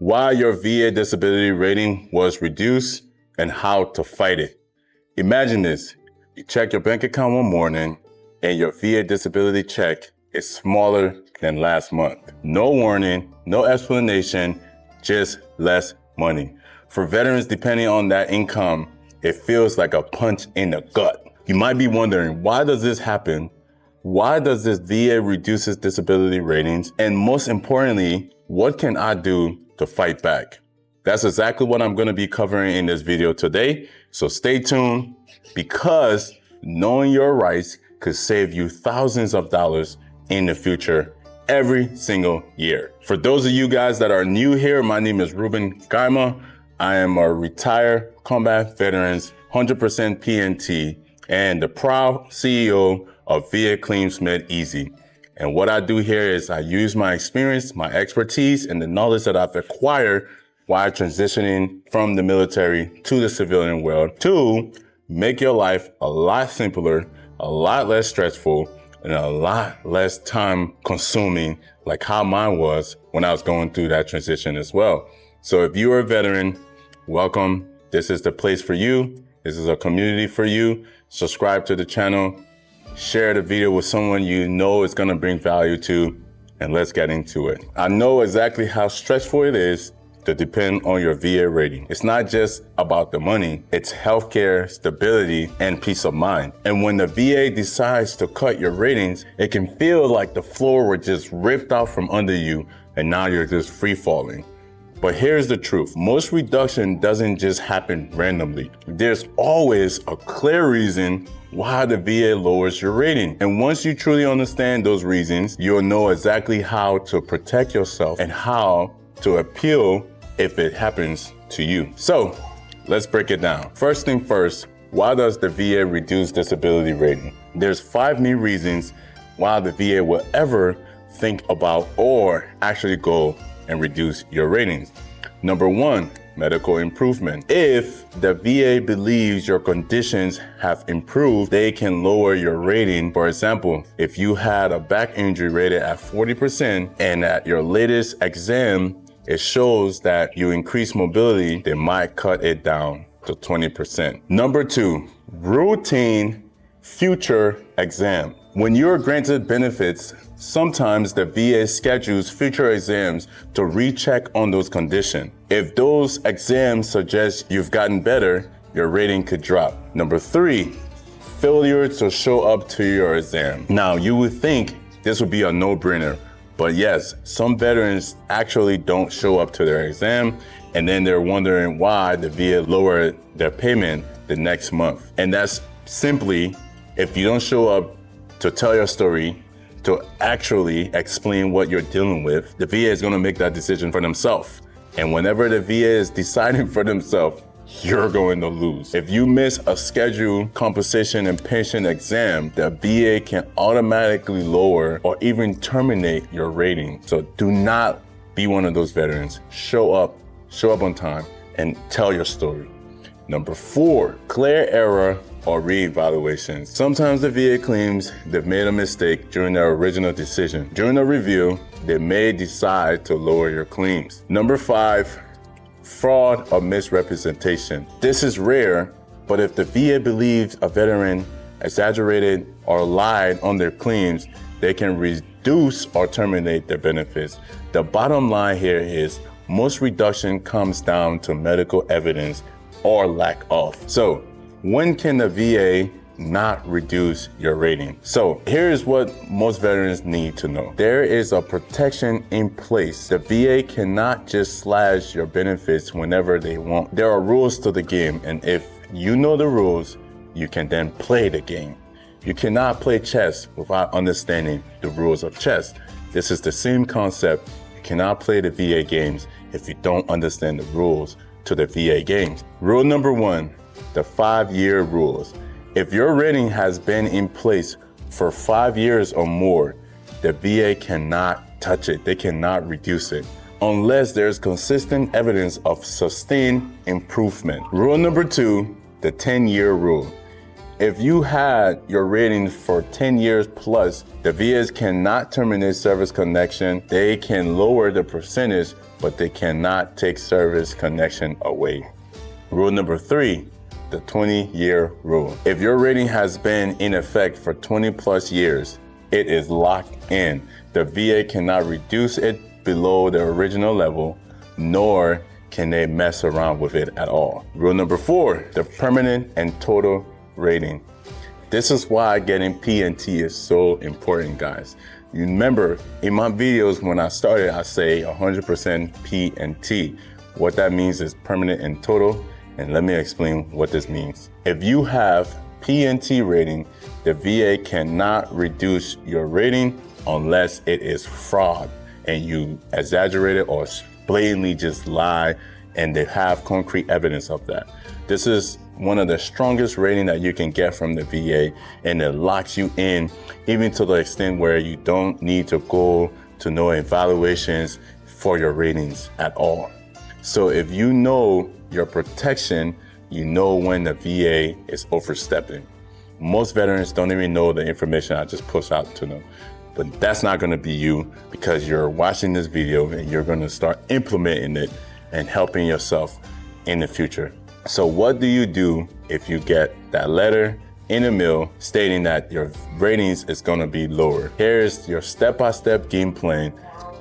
why your VA disability rating was reduced and how to fight it. Imagine this, you check your bank account one morning and your VA disability check is smaller than last month. No warning, no explanation, just less money. For veterans depending on that income, it feels like a punch in the gut. You might be wondering, why does this happen? Why does this VA reduces disability ratings? And most importantly, what can I do to fight back? That's exactly what I'm going to be covering in this video today. So stay tuned, because knowing your rights could save you thousands of dollars in the future every single year. For those of you guys that are new here, my name is Ruben Gaima. I am a retired combat veterans, 100% PNT, and the proud CEO of VA Claims Made Easy. And what I do here is I use my experience, my expertise, and the knowledge that I've acquired while transitioning from the military to the civilian world to make your life a lot simpler, a lot less stressful, and a lot less time consuming, like how mine was when I was going through that transition as well. So if you are a veteran, welcome. This is the place for you. This is a community for you. Subscribe to the channel, share the video with someone you know is gonna bring value to, and let's get into it. I know exactly how stressful it is to depend on your VA rating. It's not just about the money, it's healthcare, stability, and peace of mind. And when the VA decides to cut your ratings, it can feel like the floor was just ripped out from under you and now you're just free falling. But here's the truth. Most reduction doesn't just happen randomly. There's always a clear reason why the VA lowers your rating. And once you truly understand those reasons, you'll know exactly how to protect yourself and how to appeal if it happens to you. So let's break it down. First thing first, why does the VA reduce disability rating? There's 5 main reasons why the VA will ever think about or actually go and reduce your ratings. Number 1, medical improvement. If the VA believes your conditions have improved, they can lower your rating. For example, if you had a back injury rated at 40% and at your latest exam, it shows that you increase mobility, they might cut it down to 20%. Number 2, routine future exam. When you're granted benefits, sometimes the VA schedules future exams to recheck on those conditions. If those exams suggest you've gotten better, your rating could drop. Number 3, failure to show up to your exam. Now, you would think this would be a no-brainer, but yes, some veterans actually don't show up to their exam, and then they're wondering why the VA lowered their payment the next month. And that's simply, if you don't show up to tell your story, to actually explain what you're dealing with, the VA is going to make that decision for themselves. And whenever the VA is deciding for themselves, you're going to lose. If you miss a scheduled compensation and pension exam, the VA can automatically lower or even terminate your rating. So do not be one of those veterans. Show up on time, and tell your story. Number 4, clear error or reevaluation. Sometimes the VA claims they've made a mistake during their original decision. During a review, they may decide to lower your claims. Number 5, fraud or misrepresentation. This is rare, but if the VA believes a veteran exaggerated or lied on their claims, they can reduce or terminate their benefits. The bottom line here is most reduction comes down to medical evidence or lack of. So when can the VA not reduce your rating? So here's what most veterans need to know. There is a protection in place. The VA cannot just slash your benefits whenever they want. There are rules to the game, and if you know the rules, you can then play the game. You cannot play chess without understanding the rules of chess. This is the same concept. You cannot play the VA games if you don't understand the rules to the VA games. Rule number 1, the 5-year rules. If your rating has been in place for 5 years or more, the VA cannot touch it. They cannot reduce it unless there's consistent evidence of sustained improvement. Rule number 2, the 10-year rule. If you had your rating for 10 years plus, the VAs cannot terminate service connection. They can lower the percentage but they cannot take service connection away. Rule number 3, the 20-year rule. If your rating has been in effect for 20 plus years, it is locked in. The VA cannot reduce it below the original level, nor can they mess around with it at all. Rule number 4, the permanent and total rating. This is why getting P&T is so important, guys. You remember in my videos when I started, I say 100% P&T. What that means is permanent and total. And let me explain what this means. If you have P&T rating, the VA cannot reduce your rating unless it is fraud and you exaggerate it or blatantly just lie, and they have concrete evidence of that. This is one of the strongest rating that you can get from the VA, and it locks you in even to the extent where you don't need to go to no evaluations for your ratings at all. So if you know your protection, you know when the VA is overstepping. Most veterans don't even know the information I just push out to them. But that's not gonna be you, because you're watching this video and you're gonna start implementing it and helping yourself in the future. So what do you do if you get that letter in the mail stating that your ratings is gonna be lower? Here's your step-by-step game plan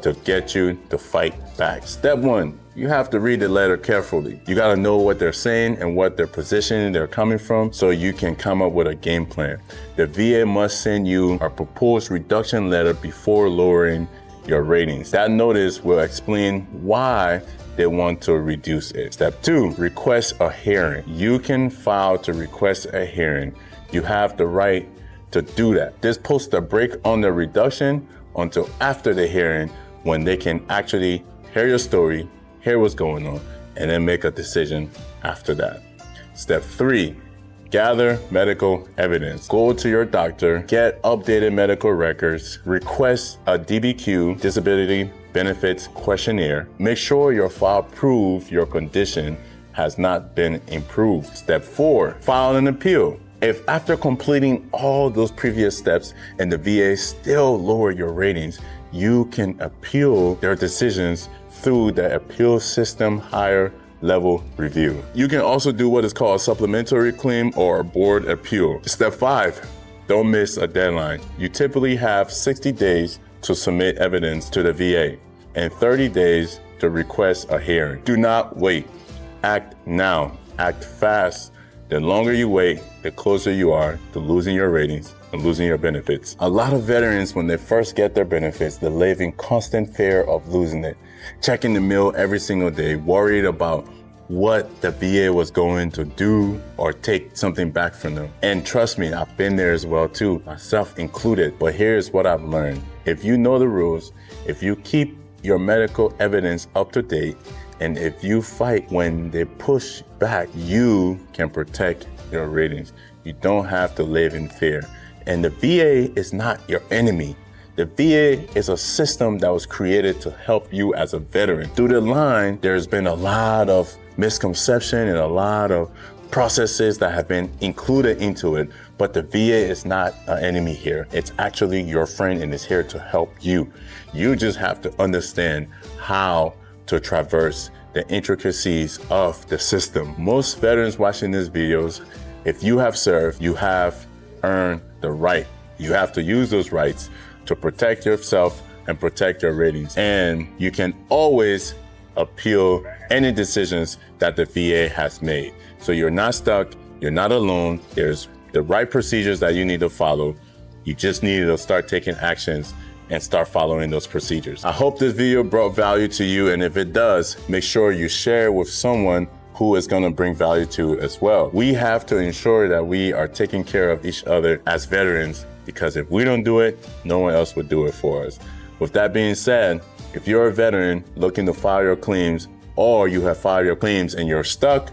to get you to fight back. Step 1, you have to read the letter carefully. You gotta know what they're saying and what their position they're coming from so you can come up with a game plan. The VA must send you a proposed reduction letter before lowering your ratings. That notice will explain why they want to reduce it. Step 2, request a hearing. You can file to request a hearing. You have the right to do that. This puts the brake on the reduction until after the hearing, when they can actually hear your story, hear what's going on, and then make a decision after that. Step 3, gather medical evidence. Go to your doctor, get updated medical records, request a DBQ, disability benefits questionnaire. Make sure your file proves your condition has not been improved. Step 4, file an appeal. If after completing all those previous steps and the VA still lower your ratings, you can appeal their decisions through the appeal system higher level review. You can also do what is called a supplementary claim or a board appeal. Step 5, don't miss a deadline. You typically have 60 days to submit evidence to the VA and 30 days to request a hearing. Do not wait. Act now. Act fast. The longer you wait, the closer you are to losing your ratings and losing your benefits. A lot of veterans, when they first get their benefits, they live in constant fear of losing it, checking the mail every single day, worried about what the VA was going to do or take something back from them. And trust me, I've been there as well too, myself included. But here's what I've learned. If you know the rules, if you keep your medical evidence up to date, and if you fight when they push back, you can protect your ratings. You don't have to live in fear. And the VA is not your enemy. The VA is a system that was created to help you as a veteran. Through the line, there's been a lot of misconception and a lot of processes that have been included into it, but the VA is not an enemy here. It's actually your friend and is here to help you. You just have to understand how to traverse the intricacies of the system. Most veterans watching these videos, if you have served, you have earned the right. You have to use those rights to protect yourself and protect your ratings. And you can always appeal any decisions that the VA has made. So you're not stuck, you're not alone. There's the right procedures that you need to follow. You just need to start taking actions and start following those procedures. I hope this video brought value to you, and if it does, make sure you share it with someone who is gonna bring value to as well. We have to ensure that we are taking care of each other as veterans, because if we don't do it, no one else would do it for us. With that being said, if you're a veteran looking to file your claims, or you have filed your claims and you're stuck,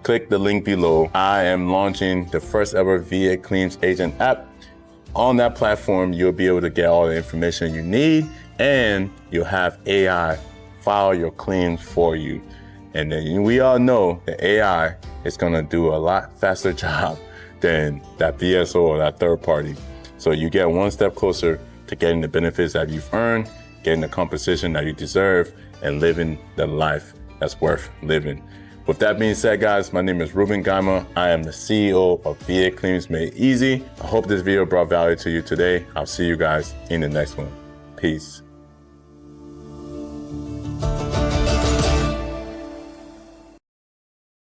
click the link below. I am launching the first ever VA Claims Agent app. On that platform, you'll be able to get all the information you need, and you'll have AI file your claims for you. And then we all know that AI is gonna do a lot faster job than that VSO or that third party. So you get one step closer to getting the benefits that you've earned getting the compensation that you deserve, and living the life that's worth living. With that being said, guys, my name is Ruben Gama. I am the CEO of VA Claims Made Easy. I hope this video brought value to you today. I'll see you guys in the next one. Peace.